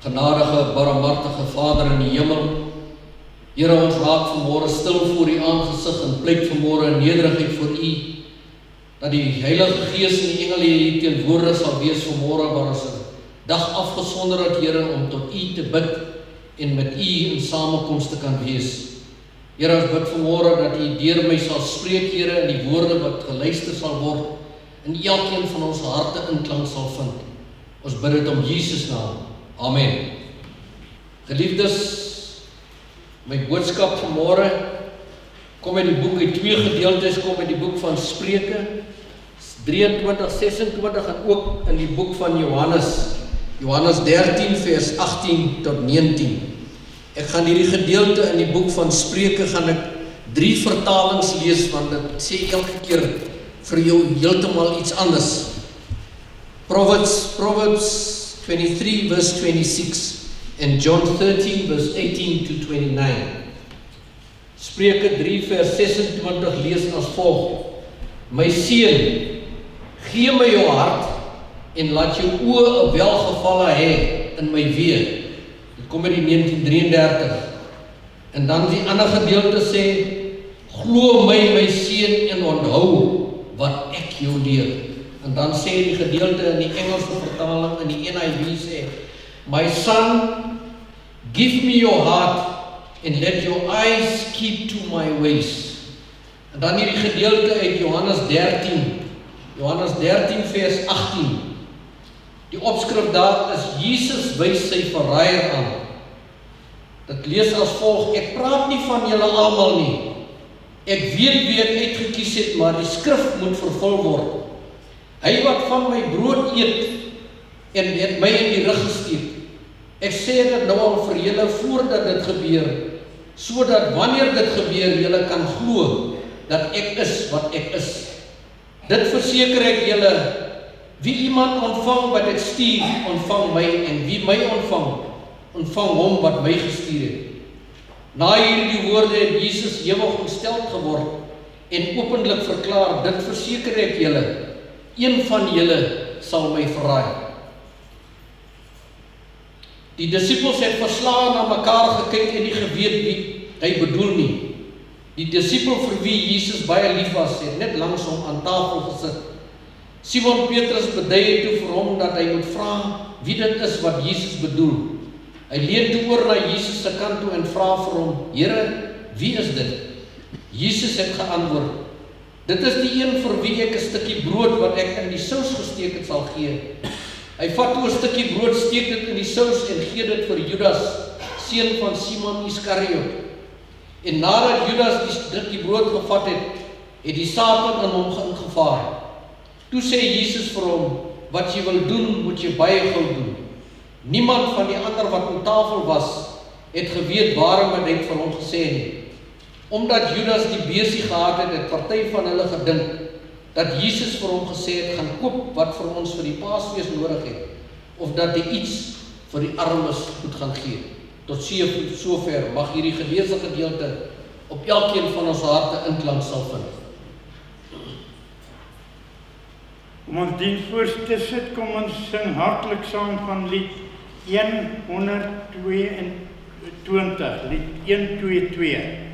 Genadige, barmhartige Vader in die hemel, Here, ons raak vanmôre stil voor U aangesig en pleit vanmôre in nederigheid voor U, dat die Heilige Gees en die engele hier teenwoordig sal wees vanmôre, waar ons 'n dag afgesonder het, Here, om tot U te bid en met U in samekoms te kan wees. Here, ons bid vanmôre dat U deur my sal spreek, Here, en die woorde wat geluister sal word, in elkeen van ons harte inklank sal vind. Ons bid dit om Jesus naam. Amen. Geliefdes, my boodskap vanmôre kom uit die boek, uit twee gedeeltes, kom uit die boek van Spreuke 23, 26 en ook in die boek van Johannes 13 vers 18 tot 19. Ek gaan hierdie gedeelte in die boek van Spreuke gaan ek 3 vertalings lees, want dit sê elke keer vir jou heeltemal iets anders. Proverbs 23 verse 26 and John 13 verse 18 to 29. Spreuke 3 vers 26 lees as volg: My seun, gee my jou hart en laat jou oë 'n welgevalle hê in my weë. Dit kom uit die 1933. En dan die ander gedeelte sê: Glo my seun, en onthou wat ek jou leer. En dan sê die gedeelte in die Engelse vertaling, in die NIV sê: My son, give me your heart and let your eyes keep to my ways. En dan hierdie gedeelte uit Johannes 13 vers 18. Die opskrif daar is: Jesus wys sy verraaier aan. Dit lees as volg: Ek praat nie van julle almal nie. Ek weet wie ek uitgekies het, maar die skrif moet vervul word. Hy wat van my brood eet en het my in die rug gesteek. Ek sê dit nou al vir julle voordat dit gebeur, sodat wanneer dit gebeur, julle kan glo dat ek is wat ek is. Dit verseker ek julle, wie iemand ontvang wat ek stuur, ontvang my, en wie my ontvang, ontvang hom wat my gestuur het. Na hierdie woorde het Jesus ewig ontsteld geword en openlik verklaar: Dit verseker ek julle, een van julle sal my verraai. Die disippels het verslae na mekaar gekyk en nie geweet wie hy bedoel nie. Die disipel vir wie Jesus baie lief was, het net langs hom aan tafel gesit. Simon Petrus bedui toe vir hom dat hy moet vra wie dit is wat Jesus bedoel. Hy leun toe oor na Jesus se kant toe en vra vir hom: Here, wie is dit? Jesus het geantwoord: Dit is die een vir wie ek 'n stukkie brood wat ek in die sous gesteek het sal gee. Hy vat toe 'n stukkie brood, steek dit in die sous en gee dit vir Judas, seun van Simon Iskariot. En nadat Judas die stukkie brood gevat het, het die Satan in hom ingevaar. Toe sê Jesus vir hom: Wat jy wil doen, moet jy baie gou doen. Niemand van die ander wat aan tafel was, het geweet waarom hy van hom gesê nie. Omdat Judas die beursie gehad het, het party van hulle gedink dat Jesus vir hom gesê het: Gaan koop wat vir ons vir die Paasfees nodig het, of dat hy iets vir die armes moet gaan gee. Tot sover mag hierdie geleesde gedeelte op elkeen van ons harte inklank sal vind. Om ons diens voor te sit, kom ons sing hartlik saam van lied 122, lied 122. Yeah.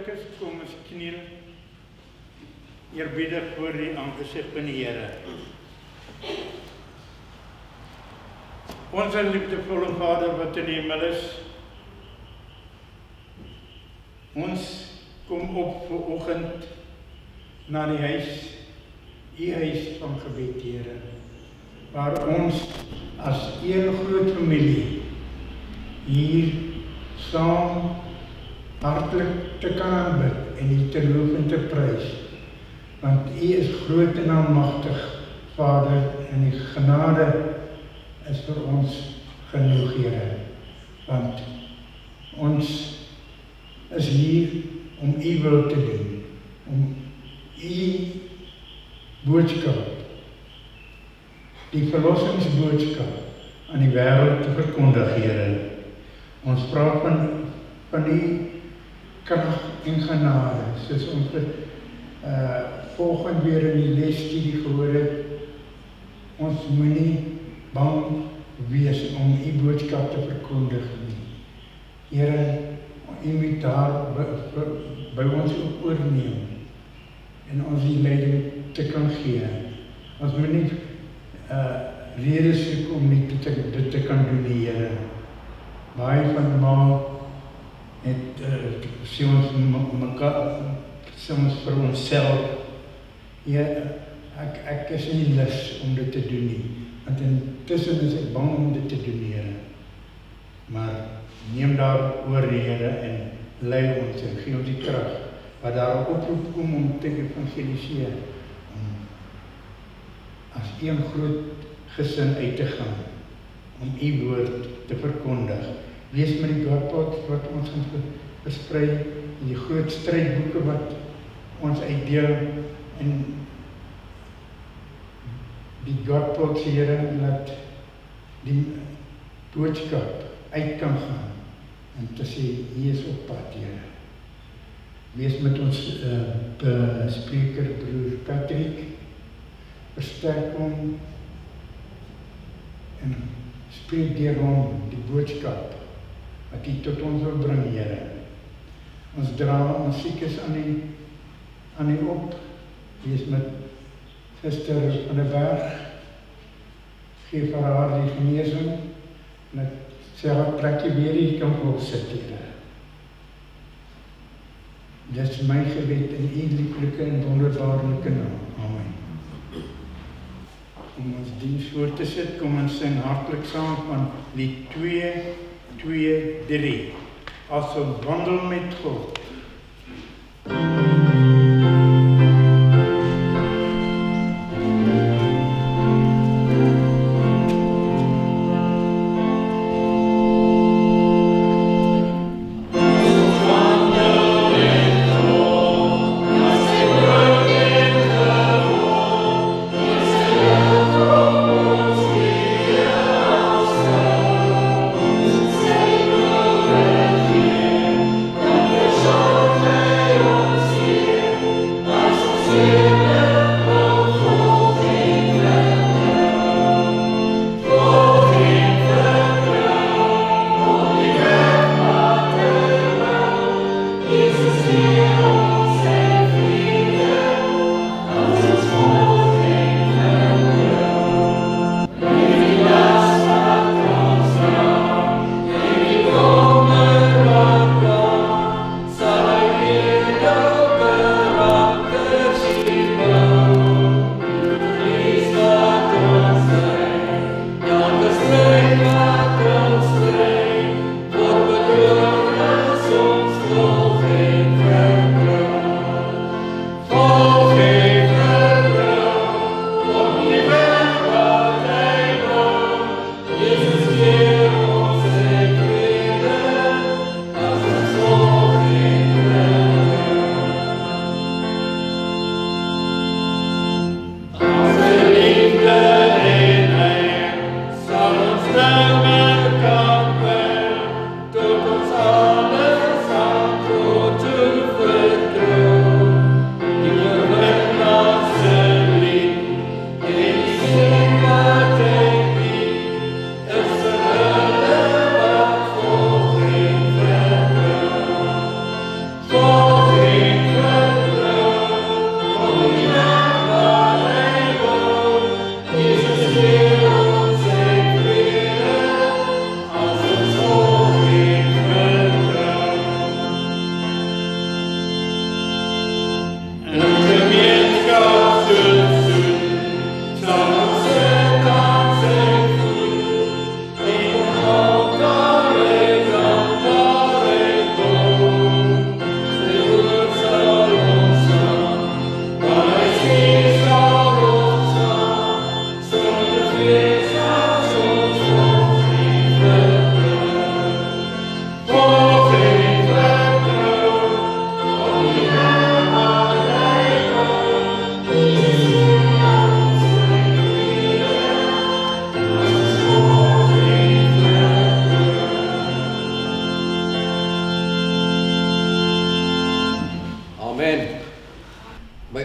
moontlik is, kom ons kniel eerbiedig voor die aangesig van die Here. Onze liefdevolle Vader wat in die hemel is, ons kom op vanoggend na die huis, u huis van gebed, Here, waar ons as een groot familie hier saam hartlik te kan aanbid en u te loof en te prys, want u is groot en almagtig, Vader, en die genade is vir ons genoeg, Here, want ons is hier om u wil te doen, om u boodskap, die verlossingsboodskap aan die wêreld te verkondig, Here. Ons praat van die krag en genade, soos ons volgende weer in die lesstudie gehoor het, ons moenie bang wees om u boodskap te verkondig nie. Here, u moet daar by ons ook oorneem en ons die leiding te kan gee. Ons moet nie redes soek om nie dit te kan doen, die Here. Baie van maal het sê ons vir onsself, ja, ek is nie lus om dit te doen nie, want intussen is ek bang om dit te doen, Here. Maar neem daar oor, Here, en lei ons en gee ons die krag, wat daar 'n oproep kom om te evangeliseer, om as een groot gesin uit te gaan, om u woord te verkondig. Lees met die Godpot wat ons gaan versprei, en die groot strydboeke wat ons uitdeel, en die Godpot, Here, laat die boodskap uit kan gaan, en te sê, hier is op pad, Here. Wees met ons spreker, broer Patrick, versterk hom, en spreek deur hom die boodskap, wat u tot ons wil bring, Here. Ons dra ons siekes aan die op, wees met Suster van der Berg, geef vir haar die genesing, en dat sy haar plekje weer hier kan opsit, Here. Dit is my gebed in u lieflike en wonderbaarlike naam. Amen. Om ons diens voor te sit, kom ons sing hartlik saam van lied 2, 2, 3. As ons wandel met God. See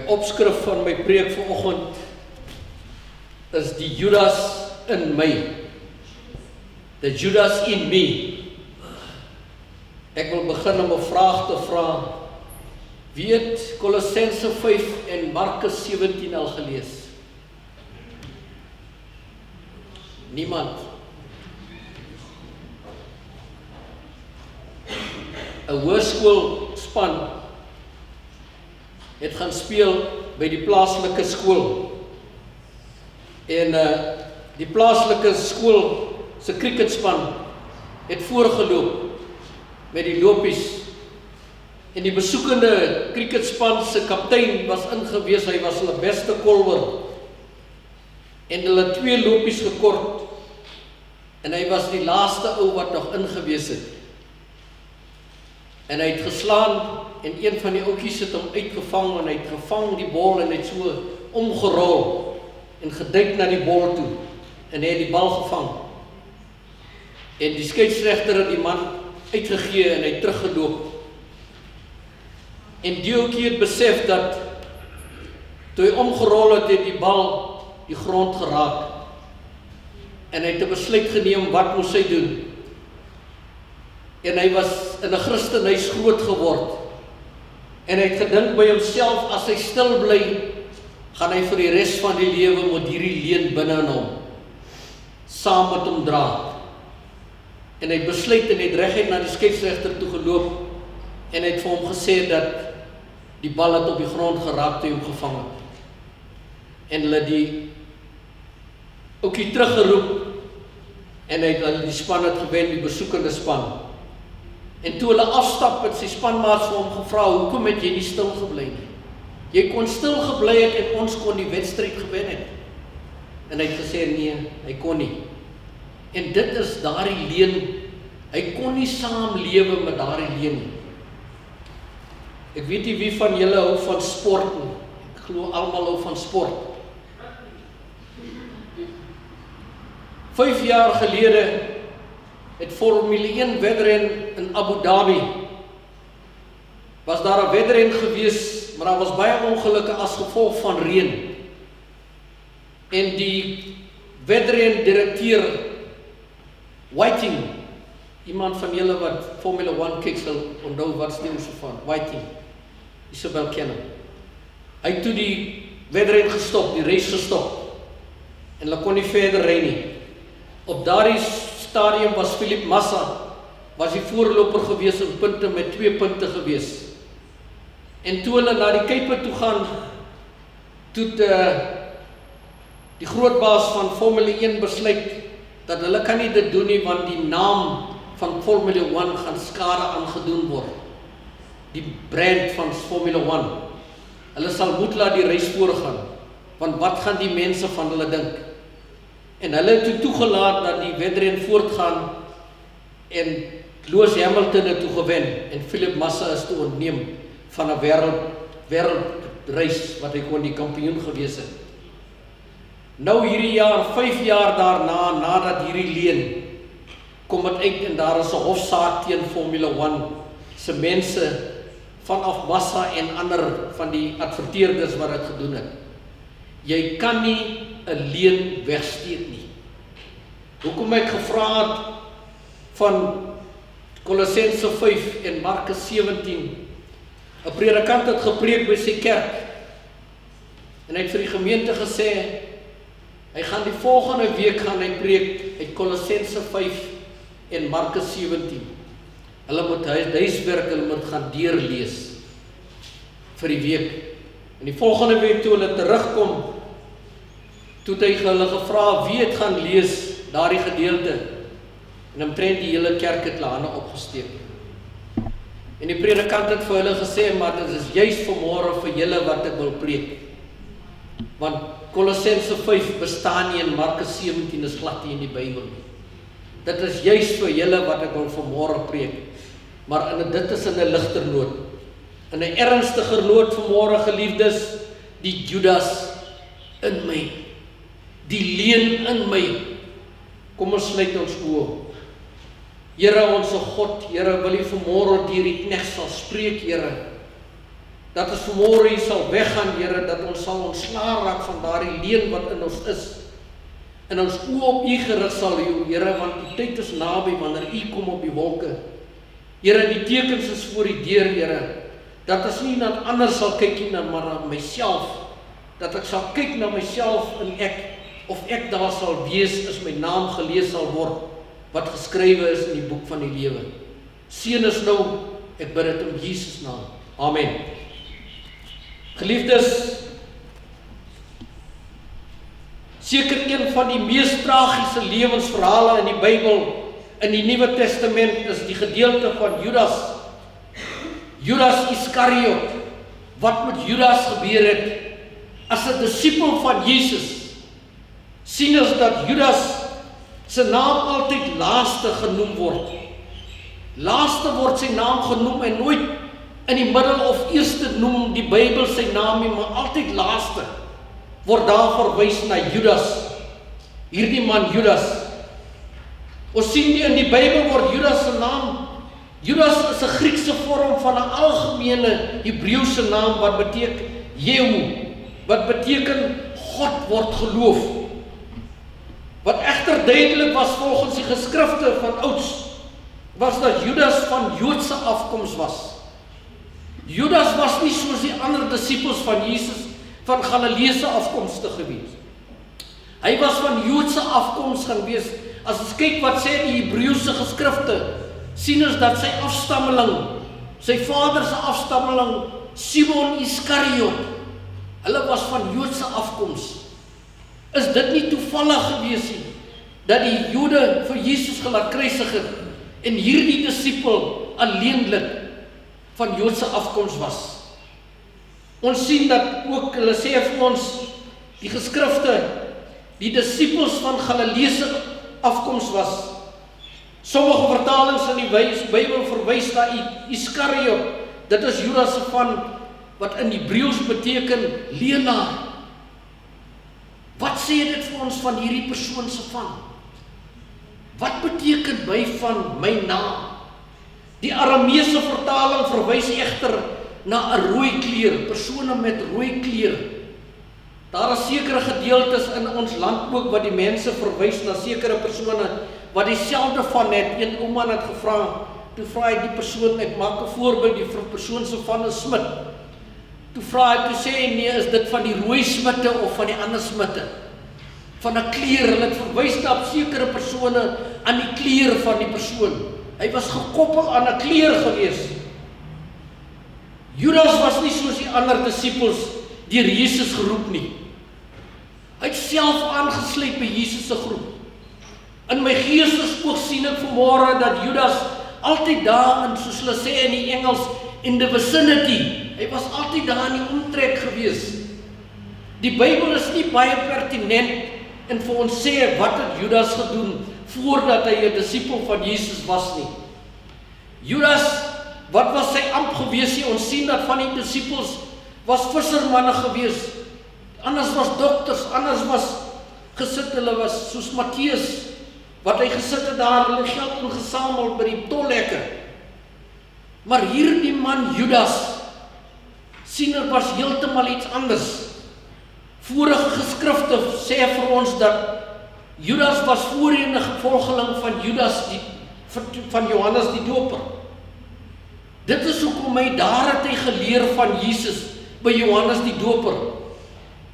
opskrif van my preek vanoggend is die Judas in my. The Judas in me. Ek wil begin om 'n vraag te vra. Wie het Kolossense 5 en Markus 17 al gelees? Niemand. 'n Hoërskoolspan het gaan speel by die plaaslike skool. En die plaaslike skool se cricketspan het voorgeloop met die lopies. En die besoekende cricketspan se kaptein was ingewees, hy was hulle beste kolwer. En hulle 2 lopies gekort. En hy was die laaste ou wat nog ingewees het. En hy het geslaan en een van die ouetjies het hom uitgevang en hy het gevang die bal en hy het so omgerol en geduik na die bal toe en hy het die bal gevang. En die skeieregter het die man uitgegee en hy het teruggeloop. En die ouetjie het besef dat toe hy omgerol het, het die bal die grond geraak. En hy het 'n besluit geneem, wat moes hy doen? En hy was in 'n Christenhuis groot geword. En hy het gedink by homself, as hy stil bly, gaan hy vir die res van die lewe met hierdie leen binne in hom saam met hom dra. En hy het besluit en hy het reguit na die skeieregter toe geloop en hy het vir hom gesê dat die bal het op die grond geraak toe hy hom gevang het. En hulle die ouetjie teruggeroep en hy het die span het gewen, die besoekende span. En toe hulle afstap het sy spanmaats vir hom gevra, hoekom het jy nie stil gebly nie? Jy kon stil gebly het en ons kon die wedstryd gewen het. En hy het gesê nee, hy kon nie. En dit is daardie leen, hy kon nie saamlewe met daardie leen nie. Ek weet nie wie van julle hou van sport nie. Ek glo almal hou van sport. 5 jaar gelede het Formule 1 wedren in Abu Dhabi. Was daar 'n wedren gewees, maar daar was baie ongelukke as gevolg van reën. En die wedren direkteur Whiting, iemand van julle wat Formule 1 kyk sal onthou wat stem so van Whiting. Isabel ken hom. Hy het toe die wedren gestop, die race gestop. En hulle kon nie verder ry nie. Op daardie stadium was Philip Massa, was die voorloper gewees in punte met 2 punte gewees. En toe hulle na die Kuipe toe gaan, toe die grootbaas van Formule 1 besluit dat hulle kan nie dit doen nie, want die naam van Formule 1 gaan skade aangedoen word. Die brand van Formule 1. Hulle sal moet laat die reis voorgaan, want wat gaan die mense van hulle dink? En hulle het toe toegelaat dat die wedren voortgaan en Lewis Hamilton het toe gewen en Philip Massa is toe ontneem van 'n wêreldreis wat hy kon die kampioen gewees het. Nou hierdie jaar, 5 jaar daarna, nadat hierdie leen, kom het uit en daar is 'n hofsaak teen Formule 1 se mense vanaf Massa en ander van die adverteerders wat dit gedoen het. Jy kan nie 'n leen wegsteek nie. Hoekom ek gevra het van Kolossense 5 en Markus 17. 'n predikant het gepreek by sy kerk. En hy het vir die gemeente gesê, hy gaan die volgende week gaan hy preek uit Kolossense 5 en Markus 17. Hulle moet huiswerk, hulle moet gaan deurlees vir die week. En die volgende week toe hulle terugkom, toe het hy hulle gevra wie het gaan lees daardie gedeelte. En omtrent die hele kerk het hulle hande opgesteek. En die predikant het vir hulle gesê, maar dit is juist vanmôre vir julle wat ek wil preek. Want Kolossense 5 bestaan nie en Markus 17 is glad nie in die Bybel nie. Dit is juist vir julle wat ek wil vanmôre preek. Maar dit is in 'n ligter noot. In 'n ernstiger noot vanmôre, geliefdes, die Judas in my. Die leen in my. Kom ons sluit ons oë. Here, ons God, Here, wil U vanmôre deur die knegt sal spreek, Here. dat ons vanmôre hier sal weggaan, Here, dat ons sal ontslae raak van daardie leuen wat in ons is. En ons oë op U gerig sal hê, Here, want die tyd is naby wanneer U kom op die wolke. Here, die tekens is voor die deur, Here, dat ons nie na ander sal kyk nie, maar na myself. Dat ek sal kyk na myself en of ek daar sal wees, as my naam gelees sal word, wat geskrywe is in die boek van die lewe. Seën is nou, ek bid dit in Jesus naam. Amen. Geliefdes, seker een van die mees tragiese lewensverhale in die Bybel, in die Nuwe Testament, is die gedeelte van Judas Iskariot. Wat met Judas gebeur het, as 'n disipel van Jesus, sien ons dat Judas sy naam altyd laaste genoem word. Laaste word sy naam genoem en nooit in die middel of eerste noem die Bybel sy naam nie, maar altyd laaste word daar verwys na Judas. Hierdie man Judas. Ons sien in die Bybel word Judas se naam, Judas is 'n Griekse vorm van 'n algemene Hebreëse naam wat beteken Jehu, wat beteken God word geloof. Wat egter duidelik was volgens die geskrifte van ouds, was dat Judas van Joodse afkoms was. Judas was nie soos die ander disippels van Jesus van Galileese afkomste gewees. Hy was van Joodse afkoms gewees. As ons kyk wat sê die Hebreëse geskrifte, sien ons dat sy afstammeling, sy vader se afstammeling, Simon Iskariot, hulle was van Joodse afkoms. Is dit nie toevallig gewees nie, dat die Jode vir Jesus gelaat kruisig het, en hierdie disipel alleenlik van Joodse afkoms was? Ons sien dat ook, hulle sê vir ons, die geskrifte, die disipels van Galileese afkoms was. Sommige vertalings in die Bybel verwys na Iskariot, dit is Judas se van, wat in Hebreëus beteken leenaar. Wat sê dit vir ons van hierdie persoon se van? Wat beteken by van my naam? Die Arameese vertaling verwys egter na 'n rooi kleur, persone met rooi kleur. Daar is sekere gedeeltes in ons land ook wat die mense verwys na sekere persone wat dieselfde van het. Een ouma het gevra, toe vra hy die persoon, ek maak 'n voorbeeld, die persoon se van 'n smid. Toe vra hy, toe sê hy, nee, is dit van die rooi smitte of van die ander smitte? Van 'n kleur, hulle het verwys na sekere persone aan die kleur van die persoon. Hy was gekoppel aan 'n kleur gewees. Judas was nie soos die ander disippels deur Jesus geroep nie. Hy het self aangesluit by Jesus se groep. In my geestespoog sien ek vanmôre dat Judas altyd daar in, soos hulle sê in die Engels, in the vicinity. Hy was altyd daar in die omtrek gewees. Die Bybel is nie baie pertinent en vir ons sê wat het Judas gedoen voordat hy 'n disipel van Jesus was nie. Judas, wat was sy amp gewees? Ons sien dat van die disipels was vissermanne gewees. Anders was dokters, anders was gesit, hulle was soos Matteus, wat hy gesit het daar, hulle geld ingesamel by die tolhekke. Maar hierdie man Judas, sien er was heeltemal iets anders. Vorige geskrifte sê vir ons dat Judas was voorheen 'n gevolgeling van van Johannes die Doper. Dit is hoekom hy daar het hy geleer van Jesus by Johannes die Doper.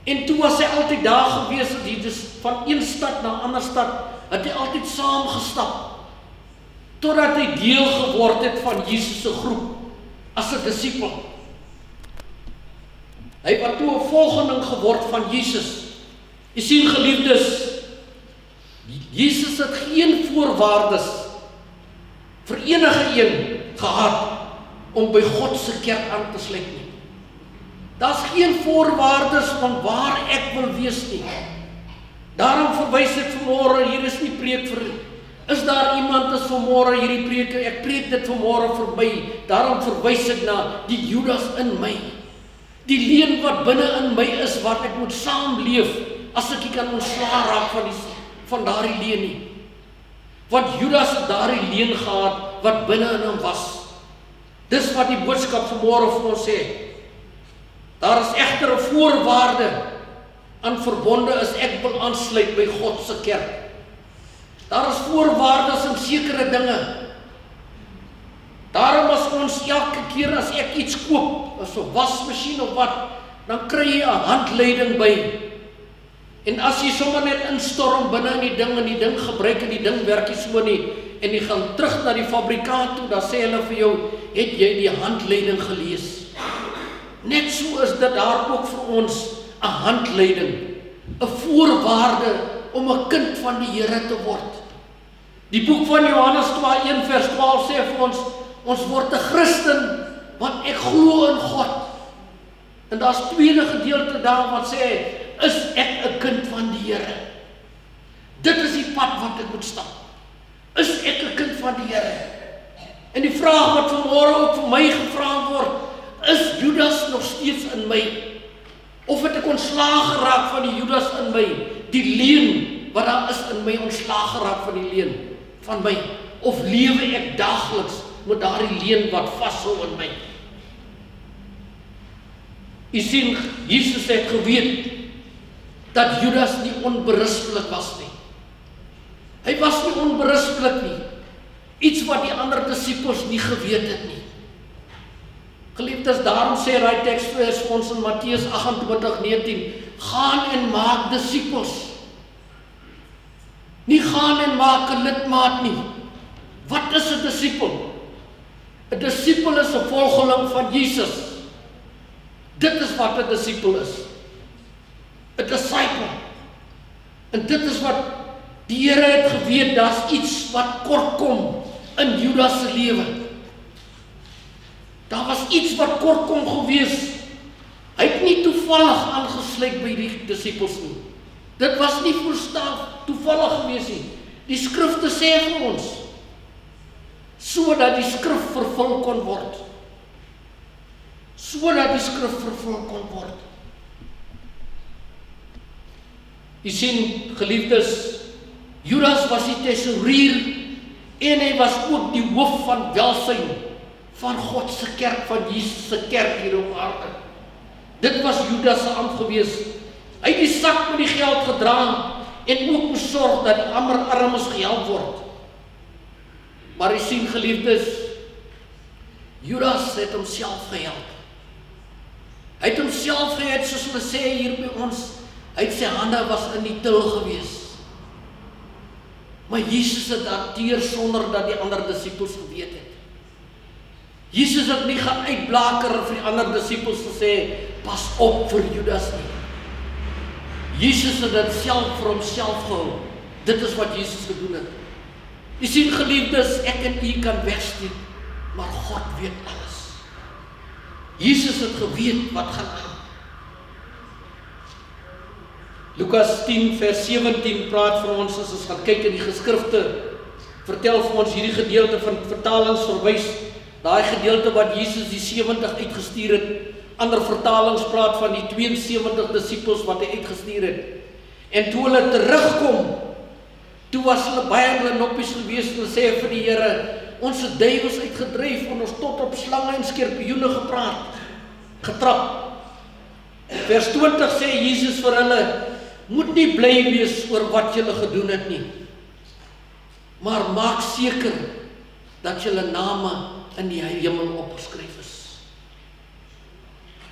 En toe was hy altyd daar gewees, dus van een stad na 'n ander stad, het hy altyd saam gestap, totdat hy deel geword het van Jesus se groep, as 'n disipel. Hy het toe 'n volgeling geword van Jesus. Jy sien geliefdes, Jesus het geen voorwaardes vir enige een gehad om by God se kerk aan te sluit nie. Daar's geen voorwaardes van waar ek wil wees nie. Daarom verwys ek vanmôre, hier is nie preek vir, is daar iemand is vanmôre hierdie preek, ek preek dit vanmôre verby, daarom verwys ek na die Judas in my. Die leuen wat binne in my is, wat ek moet saamleef, as ek nie kan ontslae raak van daardie leuen nie. Want Judas het daardie leuen gehad, wat binne in hom was. Dis wat die boodskap vanmôre vir ons sê. Daar is egter 'n voorwaarde aan verbonde as ek wil aansluit by God se kerk. Daar is voorwaardes in sekere dinge. Daarom as ons elke keer as ek iets koop, as 'n wasmasjien of wat, dan kry jy 'n handleiding by. En as jy sommer net instorm binne in die ding gebruik en die ding werk nie so nie, en jy gaan terug na die fabrikant toe, dan sê hulle vir jou, het jy die handleiding gelees? Net so is dit daar ook vir ons 'n handleiding, 'n voorwaarde om 'n kind van die Here te word. Die boek van Johannes 1 vers 12 sê vir ons word 'n Christen, want ek glo in God. En daar's tweede gedeelte daar wat sê, is ek 'n kind van die Here? Dit is die pad wat ek moet stap. Is ek 'n kind van die Here? En die vraag wat vanmôre ook vir my gevra word, is Judas nog steeds in my? Of het ek ontslaag geraak van die Judas in my? Die leuen wat daar is in my, ontslaag geraak van die leuen van my? Of lewe ek daagliks met daardie leuen wat vashou in my? U sien, Jesus het geweet dat Judas nie onberispelik was nie. Hy was nie onberispelik nie. Iets wat die ander disippels nie geweet het nie. Geliefdes, daarom sê hy teks vir ons in Matteus 28:19, gaan en maak disippels. Nie gaan en maak 'n lidmaat nie. Wat is 'n disipel? 'n Disipel is 'n volgeling van Jesus. Dit is wat 'n disipel is. 'n Disciple. En dit is wat die Here het geweet, daar's iets wat kort kom in Judas se lewe. Daar was iets wat kort kom gewees. Hy het nie toevallig aangesluit by die disippels nie. Dit was nie toevallig gewees nie. Die skrifte sê vir ons, sodat die skrif vervul kon word. Sodat die skrif vervul kon word. Jy sien, geliefdes, Judas was die tesourier en hy was ook die hoof van welsyn van God se kerk, van Jesus se kerk hier op aarde. Dit was Judas se ampt gewees. Hy het die sak met die geld gedra en ook besorg dat die ander armes gehelp word. Maar jy sien, geliefdes, Judas het homself gehelp. Hy het homself gehelp, soos hulle sê hier by ons, hy het sy hande was in die til gewees. Maar Jesus het hanteer sonder dat die ander disippels geweet het. Jesus het nie gaan uitblaker vir die ander disippels gesê, pas op vir Judas nie. Jesus het dit self vir homself gehou. Dit is wat Jesus gedoen het. Jy sien, geliefdes, ek en u kan wegsteek, maar God weet alles. Jesus het geweet wat gaan aan. Lukas 10 vers 17 praat vir ons, as ons gaan kyk in die geskrifte, vertel vir ons hierdie gedeelte van vertalings verwys, daai gedeelte wat Jesus die 70 uitgestuur het. Ander vertalings praat van die 72 disippels wat hy uitgestuur het. En toe hulle terugkom, toe was hulle baie hulle noppies gewees en sê vir die Here, ons het duiwels uitgedryf en ons tot op slange en skorpioene getrap. Vers 20 sê Jesus vir hulle, moet nie bly wees oor wat julle gedoen het nie, maar maak seker dat julle name in die hemel opgeskryf is.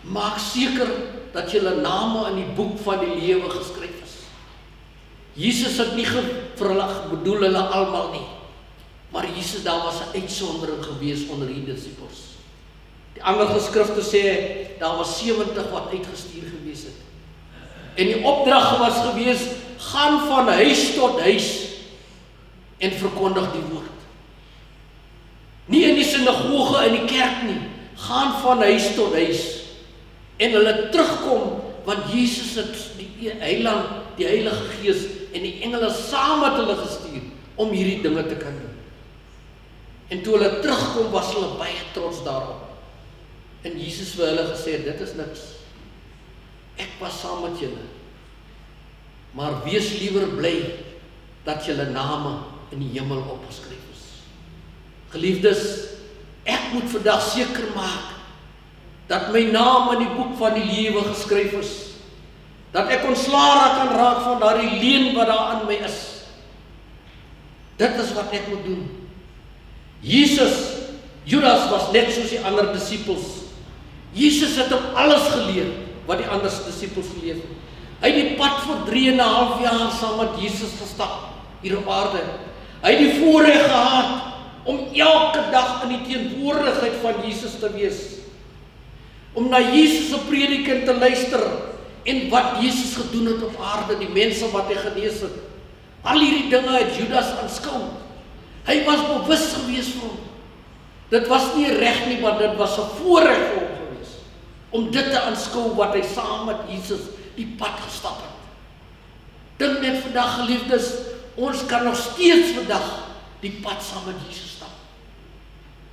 Maak seker dat julle name in die boek van die lewe geskryf is. Jesus het nie vir hulle bedoel hulle almal nie, maar Jesus, daar was 'n uitsondering gewees onder die disippels. Die ander geskrifte sê, daar was 70 wat uitgestuur gewees het. En die opdrag was gewees, gaan van huis tot huis en verkondig die woord. Nie in die sinagoge in die kerk nie, gaan van huis tot huis. En hulle terugkom, want Jesus het die Heilige Gees en die engele saam met hulle gestuur om hierdie dinge te kan doen. En toe hulle terugkom, was hulle baie trots daarop. En Jesus vir hulle gesê, dit is niks. Ek was saam met julle. Maar wees liewer bly dat julle name in die hemel opgeskryf is. Geliefdes, ek moet vandag seker maak dat my naam in die boek van die lewe geskryf is, dat ek ontslae kan raak van daardie leuen wat daar in my is. Dit is wat ek moet doen. Judas was net soos die ander disippels. Jesus het hom alles geleer wat die ander disippels geleer het. Hy het die pad vir 3,5 jaar saam met Jesus gestap hier op aarde. Hy het die voorreg gehad om elke dag in die teenwoordigheid van Jesus te wees. Om na Jesus se prediking te luister en wat Jesus gedoen het op aarde, die mense wat hy genees het. Al hierdie dinge het Judas aanskou. Hy was bewus gewees van hom. Dit was nie reg nie, maar dit was 'n voorreg vir hom gewees om dit te aanskou wat hy saam met Jesus die pad gestap het. Dink net vandag, geliefdes, ons kan nog steeds vandag die pad saam met Jesus stap.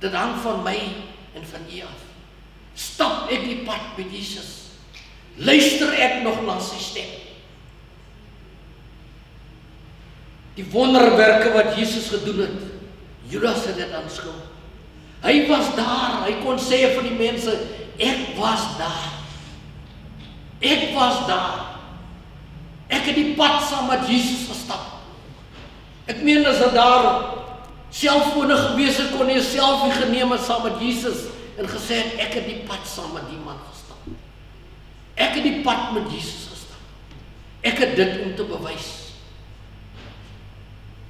Dit hang van my en van u af. Stap ek die pad met Jesus? Luister ek nog na sy stem? Die wonderwerke wat Jesus gedoen het, Judas het dit aanskou. Hy was daar, hy kon sê vir die mense, ek was daar. Ek was daar. Ek het die pad saam met Jesus gestap. Ek meen as dit daar selfone gewees het, kon hy 'n selfie geneem het saam met Jesus en gesê het, ek het die pad saam met die man gestap. Ek het die pad met Jesus gestap. Ek het dit om te bewys.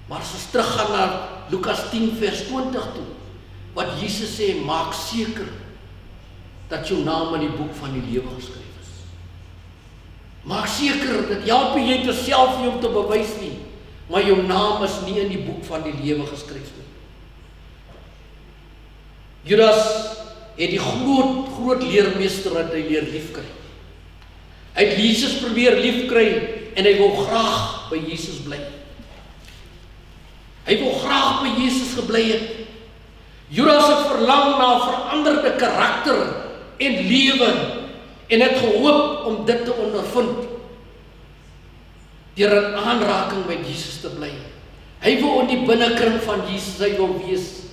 Maar as ons teruggaan na Lukas 10 vers 20 toe, wat Jesus sê, maak seker dat jou naam in die boek van die lewe geskryf is. Maak seker, dit help jy het jouself nie om te bewys nie, maar jou naam is nie in die boek van die lewe geskryf nie. Judas het die groot leermeester wat hy leer liefkry. Hy het Jesus probeer liefkry en hy wou graag by Jesus bly. Hy wou graag by Jesus gebly het. Judas het verlang na 'n veranderde karakter en lewe en het gehoop om dit te ondervind deur 'n aanraking met Jesus te bly. Hy wou in die binnekring van Jesus hy wou wees,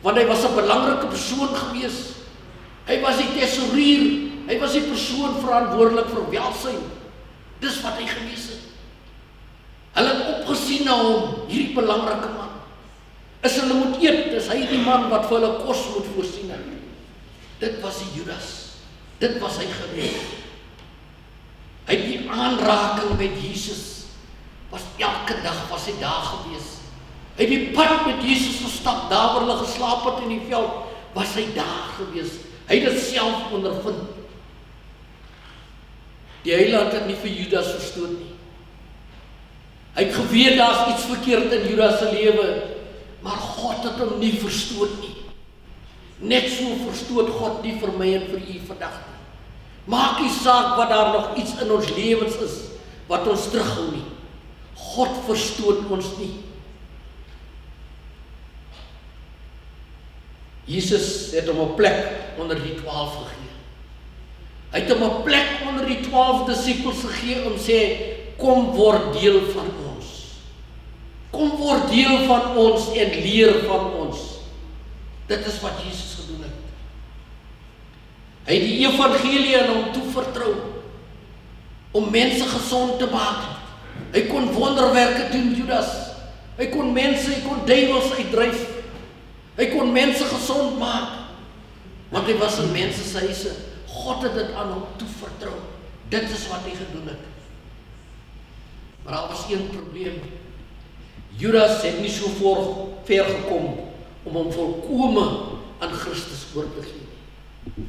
want hy was 'n belangrike persoon gewees. Hy was die tesourier, hy was die persoon verantwoordelik vir welsyn. Dis wat hy gewees het. Hulle het opgesien na hom, hierdie belangrike man. As hulle moet eet, is hy die man wat vir hulle kos moet voorsien het. Dit was die Judas. Dit was hy gewees. Hy het die aanraking met Jesus, was elke dag was hy daar gewees. Hy het die pad met Jesus gestap, daar waar hulle geslaap het in die veld, was hy daar gewees. Hy het dit self ondervind. Die Heilige het dit nie vir Judas verstoot nie. Hy het geweet daar's iets verkeerd in Judas se lewe, maar God het hom nie verstoot nie. Net so verstoot God nie vir my en vir u vandag nie. Maak nie saak wat daar nog iets in ons lewens is, wat ons terughou nie. God verstoot ons nie. Jesus het hom 'n plek onder die 12 gegee. Hy het hom 'n plek onder die 12 disippels gegee om sê, kom word deel van ons. Kom word deel van ons en leer van ons. Dit is wat Jesus gedoen het. Hy het die evangelie aan hom toevertrou om mense gesond te maak. Hy kon wonderwerke doen, Judas. Hy kon mense, hy kon duiwels uitdryf. Hy kon mense gesond maak. Want hy was in mense se huise. God het dit aan hom toevertrou. Dit is wat hy gedoen het. Maar daar was een probleem. Judas het nie so ver gekom om hom volkome aan Christus oor te gee.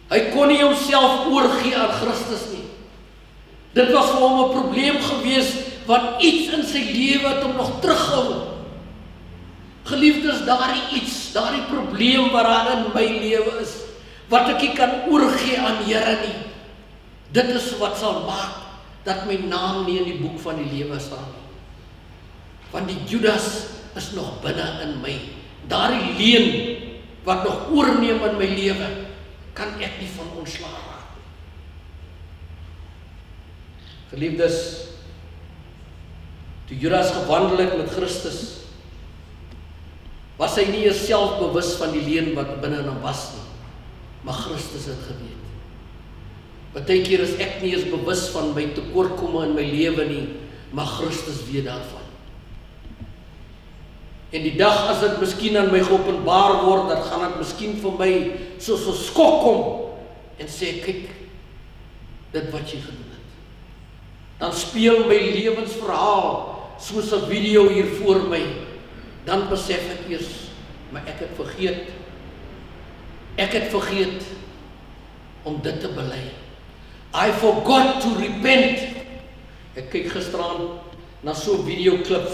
Hy kon nie homself oorgee aan Christus nie. Dit was vir hom 'n probleem gewees, want iets in sy lewe het hom nog teruggehou. Geliefdes, daardie probleem wat daar in my lewe is, wat ek nie kan oorgee aan Here nie, dit is wat sal maak dat my naam nie in die boek van die lewe staan nie. Want die Judas is nog binne in my. Daardie leuen wat nog oorneem in my lewe, kan ek nie van ontslae raak. Geliefdes, toe Judas gewandel het met Christus, was hy nie self bewus van die leuen wat binne in hom was nie. maar Christus het geweet. Partykeer is ek nie eens bewus van my tekortkomme in my lewe nie, maar Christus weet daarvan. En die dag as dit miskien aan my geopenbaar word, dan gaan dit miskien vir my soos 'n skok kom en sê, kyk, dit wat jy gedoen het. Dan speel my lewensverhaal soos 'n video hier voor my. Dan besef ek eers, maar ek het vergeet. Ek het vergeet om dit te bely. I forgot to repent. Ek kyk gisteraan na so 'n videoklip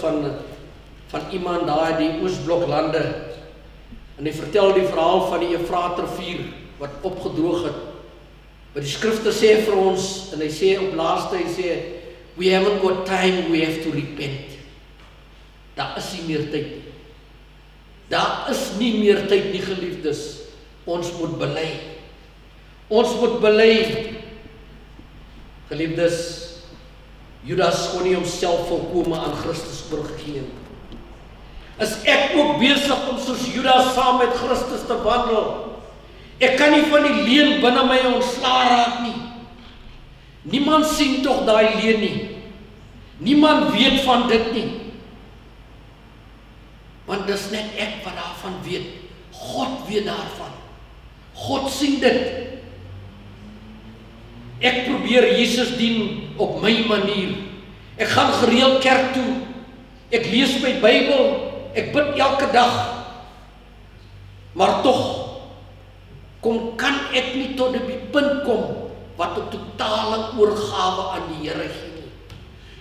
van iemand daar in die Oosbloklande. En hy vertel die verhaal van die Efraatrivier wat opgedroog het. Maar die skrifte sê vir ons, en hy sê op laaste, hy sê, we haven't got time, we have to repent. Daar is nie meer tyd nie. Daar is nie meer tyd nie, geliefdes. Ons moet bely. Ons moet bely. Geliefdes, Judas kon nie homself volkome aan Christus oorgegee nie. Is ek ook besig om soos Judas saam met Christus te wandel? Ek kan nie van die leuen binne my ontslae raak nie. Niemand sien tog daai leuen nie. Niemand weet van dit nie. Want dis net ek wat daarvan weet. God weet daarvan. God sien dit. Ek probeer Jesus dien op my manier. Ek gaan gereeld kerk toe. Ek lees my Bybel. Ek bid elke dag. Maar tog kan ek nie tot op die punt kom wat 'n totale oorgawe aan die Here gee nie.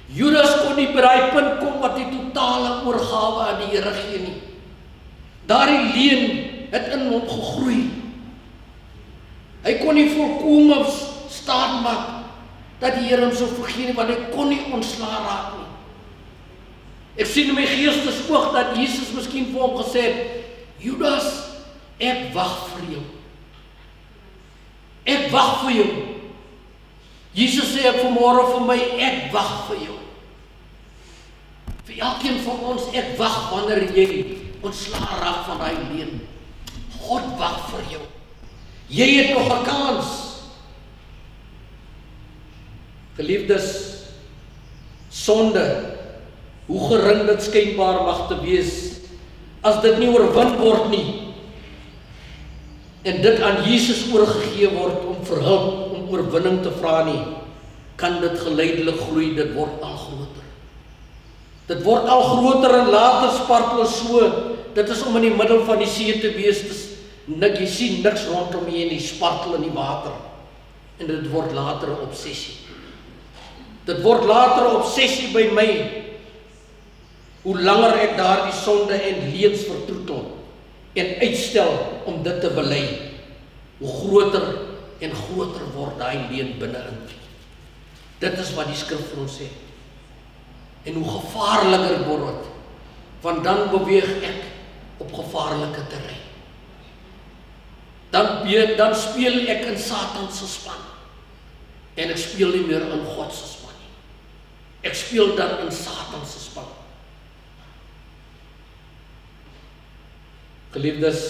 Judas kon nie by daai punt kom wat die totale oorgawe aan die Here gee nie. Daardie leuen het in hom gegroei. Hy kon nie volkome staan maak dat die Here hom sou vergeet nie, want hy kon nie ontslae raak nie. Ek sien in my geestesoog dat Jesus miskien vir hom gesê het, Judas, ek wag vir jou. Ek wag vir jou. Jesus sê ek vanmôre vir my, ek wag vir jou. Vir elkeen van ons, ek wag wanneer jy ontslae raak van daai leuen. God wag vir jou. Jy het nog 'n kans. Geliefdes, sonde, hoe gering dit skynbaar mag te wees, as dit nie oorwin word nie, en dit aan Jesus oorgegee word om vir hulp, om oorwinning te vra nie, kan dit geleidelik groei, dit word al groter. Dit word al groter en later spartel so, dit is om in die middel van die see te wees, jy sien niks rondom jy nie, spartel in die water, en dit word later 'n obsessie. Dit word later 'n obsessie by my, hoe langer ek daardie sonde en leuns vertroetel, en uitstel om dit te bely, hoe groter en groter word daai leuen binne-in. Dit is wat die skrif vir ons sê. En hoe gevaarliker word dit, want dan beweeg ek op gevaarlike terrein. Dan speel ek in Satan se span, en ek speel nie meer in God se span nie. Ek speel dan in Satan se span. Geliefdes,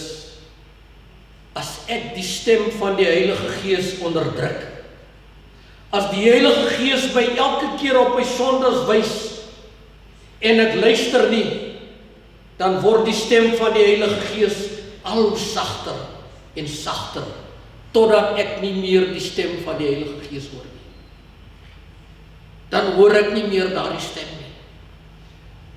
as ek die stem van die Heilige Gees onderdruk, as die Heilige Gees my elke keer op my sondes wys, en ek luister nie, dan word die stem van die Heilige Gees al hoe sagter en sagter, totdat ek nie meer die stem van die Heilige Gees hoor nie. Dan hoor ek nie meer daardie stem nie.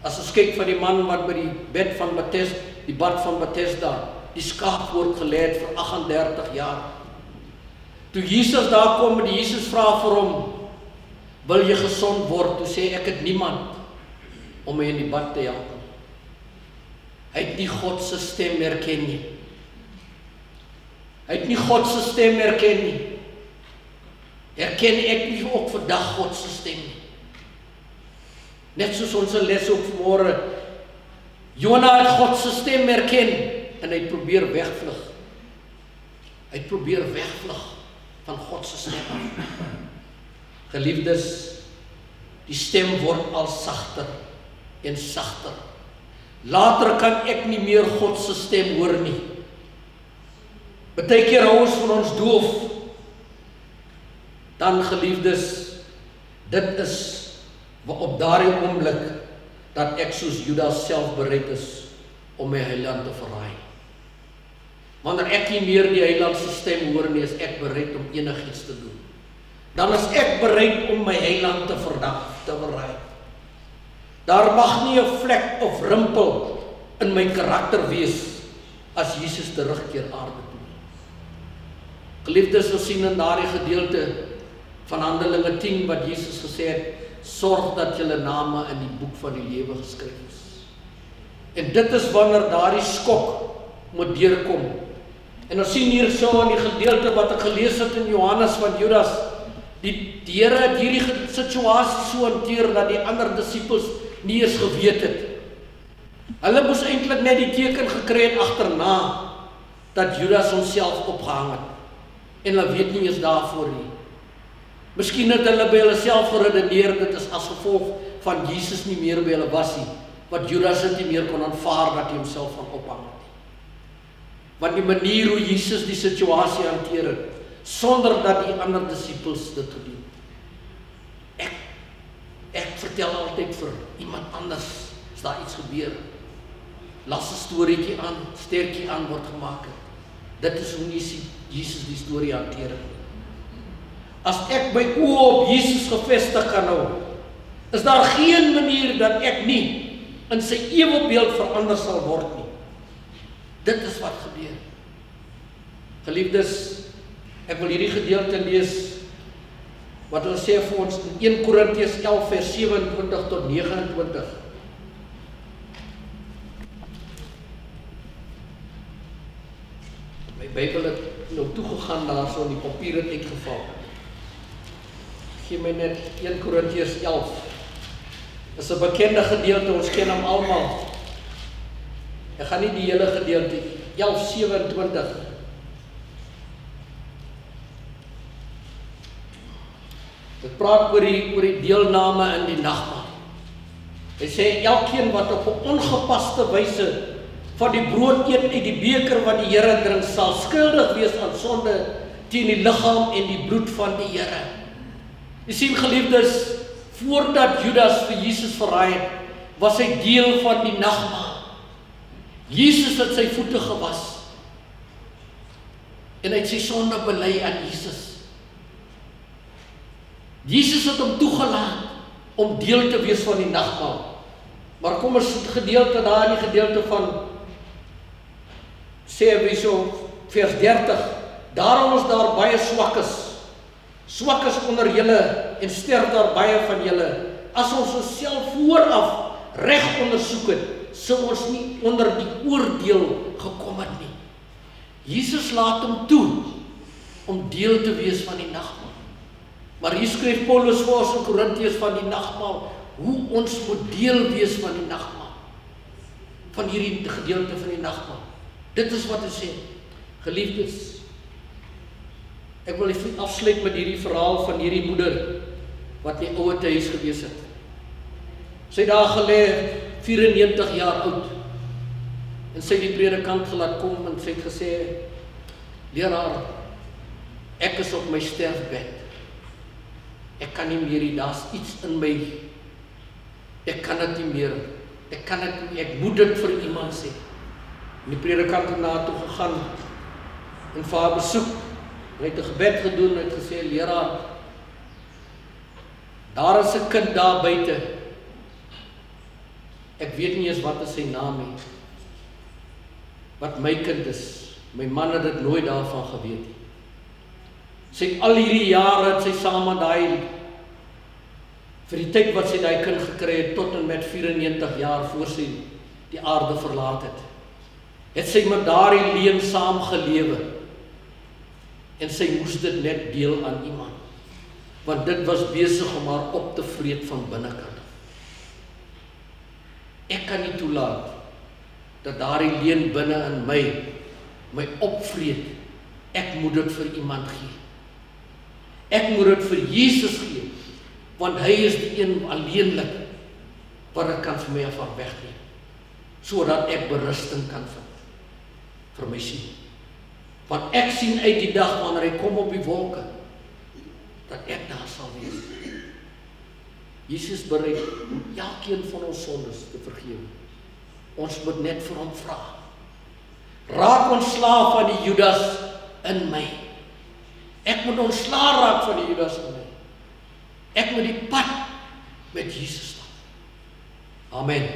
As ons kyk van die man wat by die bad van Bethesda, die skaapwoord gelê het vir 38 jaar. Toe Jesus daar kom en Jesus vra vir hom, wil jy gesond word? Toe sê ek het niemand om my in die bad te help. Hy het nie God se stem herken nie. Hy het nie God se stem herken nie. Herken ek nie ook vandag God se stem nie. Net soos ons les ook vanmôre, Jona het God se stem herken, en hy probeer wegvlug. Hy probeer wegvlug van God se stem af. Geliefdes, die stem word al sagter en sagter. Later kan ek nie meer God se stem hoor nie. Partykeer hou ons van ons doof. Dan geliefdes, dit is op daardie oomblik dat ek soos Judas self bereid is om my heiland te verraai. Wanneer ek nie meer die heiland se stem hoor nie, is ek bereid om enigiets te doen. Dan is ek bereid om my heiland te verraai. Daar mag nie 'n vlek of rimpel in my karakter wees as Jesus terugkeer aarde toe. Geliefdes, ons sien in daardie gedeelte van Handelinge 10 wat Jesus gesê het, sorg dat julle name in die boek van die lewe geskryf is. En dit is wanneer daardie skok moet deurkom. En ons sien hier so in die gedeelte wat ek gelees het in Johannes van Judas, die Here het hierdie situasie so hanteer dat die ander disippels nie eens geweet het. Hulle moes eintlik net die teken gekry het agterna dat Judas homself opgehang het. En hulle weet nie eens daarvoor nie. Miskien het hulle by hulle self geredeneer, dit is as gevolg van Jesus nie meer by hulle was nie, wat Judas het nie meer kon aanvaar dat hy homself van ophang het. Want die manier hoe Jesus die situasie hanteer het, sonder dat die ander disippels dit gedoen. Ek vertel altyd vir iemand anders, as daar iets gebeur, las 'n storieetjie aan, stertjie aan word gemaak het. Dit is hoe Jesus die storie hanteer het. As ek my oë op Jesus gefestig kan hou, is daar geen manier dat ek nie in sy ewebeeld verander sal word nie. Dit is wat gebeur. Geliefdes, ek wil hierdie gedeelte lees, wat ons sê vir ons in 1 Korintiërs 11 vers 27 tot 29. My Bybel het nou toegegaan daar so in die papier het uitgeval. Gee my net 1 Korintiërs 11. Dit is 'n bekende gedeelte, ons ken hom almal. Ek gaan nie die hele gedeelte 11:27. Dit praat oor die deelname in die nagmaal. Hy sê elkeen wat op 'n ongepaste wyse van die brood eet uit die beker wat die Here drink, sal skuldig wees aan sonde teen die liggaam en die bloed van die Here. Jy sien geliefdes, voordat Judas vir Jesus verraai het, was hy deel van die nagmaal. Jesus het sy voete gewas en hy het sy sonde bely aan Jesus. Jesus het hom toegelaat om deel te wees van die nagmaal. Maar kom ons gedeelte daar in die gedeelte van sê wie so vers 30. Daarom is daar baie swakkes onder julle en sterf daar baie van julle. As ons onsself vooraf reg ondersoek het, sou ons nie onder die oordeel gekom het nie. Jesus laat hom toe om deel te wees van die nagmaal. Maar hier skryf Paulus vir ons in Korintiërs van die nagmaal, hoe ons moet deel wees van die nagmaal. Van hierdie gedeelte van die nagmaal. Dit is wat hy sê. Geliefdes, ek wil afsluit met hierdie verhaal van hierdie moeder wat in die ouete huis gewees het. Sy het daar gelê 94 jaar oud. En sy het die predikant gelaat kom en sy het gesê, leraar, ek is op my sterfbed. Ek kan nie meer, daar's iets in my. Ek kan dit nie meer. Ek moet dit vir iemand sê. En die predikant het na toe gegaan en vir haar besoek. Hy het 'n gebed gedoen en het gesê, leraar, daar is 'n kind daar buite. Ek weet nie eens wat is sy naam nie. Wat my kind is. My man het dit nooit daarvan geweet nie. Sy het al hierdie jare het sy saam met daai, vir die tyd wat sy daai kind gekry het, tot en met 94 jaar voor sy die aarde verlaat het sy met daardie leen saam gelewe. En sy moes dit net deel aan iemand. Want dit was besig om haar op te vreet van binnekant. Ek kan nie toelaat dat daardie leen binne in my opvreet. Ek moet dit vir iemand gee. Ek moet dit vir Jesus gee, want hy is die een alleenlik wat dit kan vir my af wegneem, sodat ek berusting kan vind vir my siel. Want ek sien uit die dag wanneer hy kom op die wolke, dat ek daar sal wees. Jesus bereid om elkeen van ons sondes te vergewe. Ons moet net vir hom vra. Raak ontslaaf van die Judas in my. Ek moet ontslaaf raak van die Judas in my. Ek moet die pad met Jesus stap. Amen.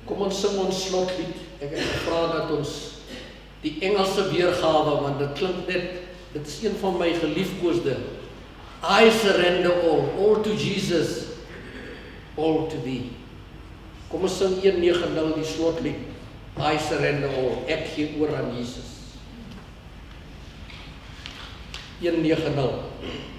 Kom ons sing ons slotlied. Ek het gevra dat ons die Engelse weergawe, want dit klink net, dit is een van my geliefkoosde. I surrender all to Jesus, all to thee. Kom ons sing 190 die slotlied. I surrender all, ek gee oor aan Jesus. 190.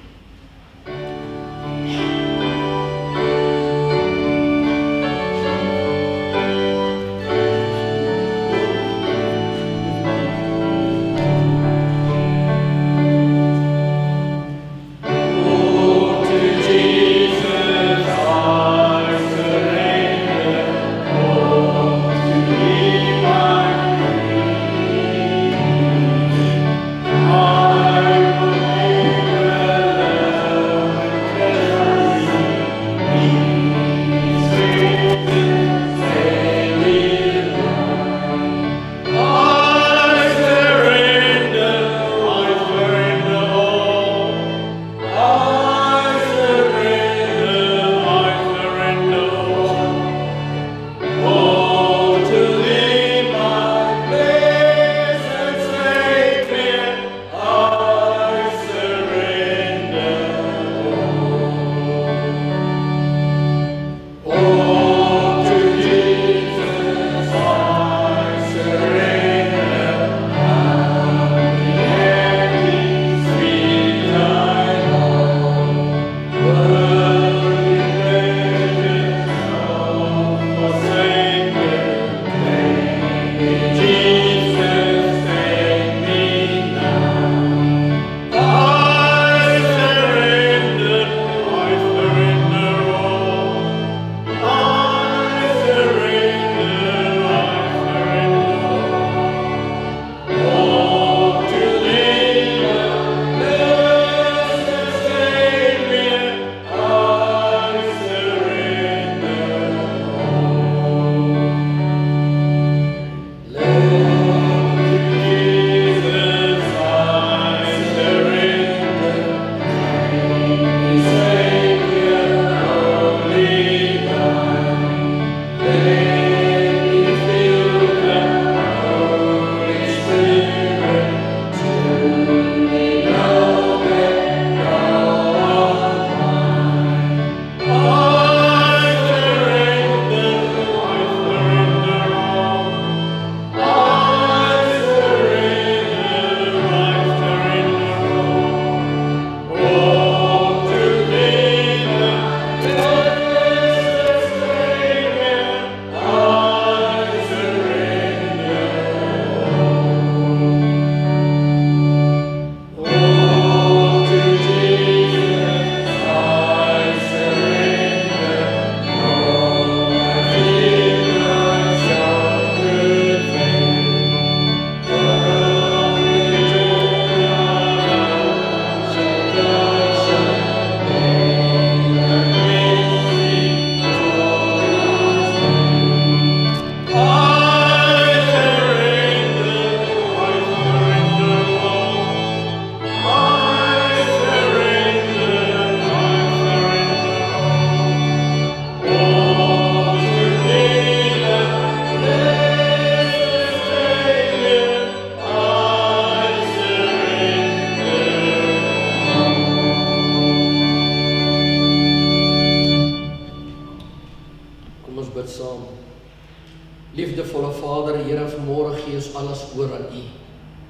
Liefdevolle Vader, Here, vanmôre gee ons alles oor aan U,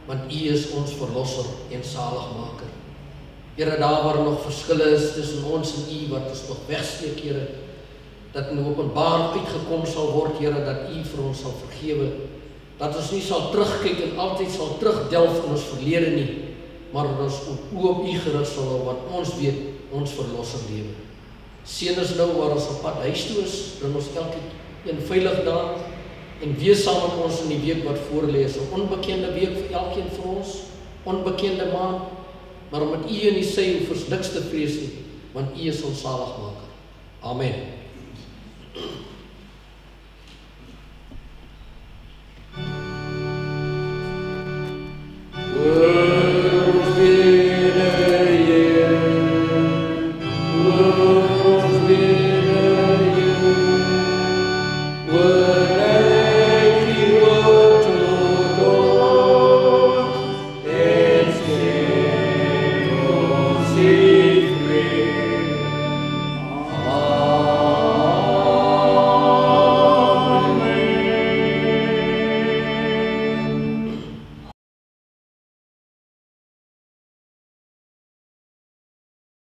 want U is ons verlosser en saligmaker. Here, daar waar nog verskille is tussen ons en U, wat ons nog wegsteek, Here, dat in openbaar uitgekom sal word, Here, dat U vir ons sal vergewe, dat ons nie sal terugkyk en altyd sal terugdelf in ons verlede nie, maar dat ons oë op U gerig sal hou, want ons weet, ons verlosser lewe. Seën ons nou waar ons op pad huis toe is, bring ons elkeen veilig daar, En wees saam met ons in die week wat voorlê is, 'n onbekende week vir elkeen van ons, onbekende maand, maar omdat U in die sy hoef ons niks te vrees nie, want U is ons saligmaker. Amen.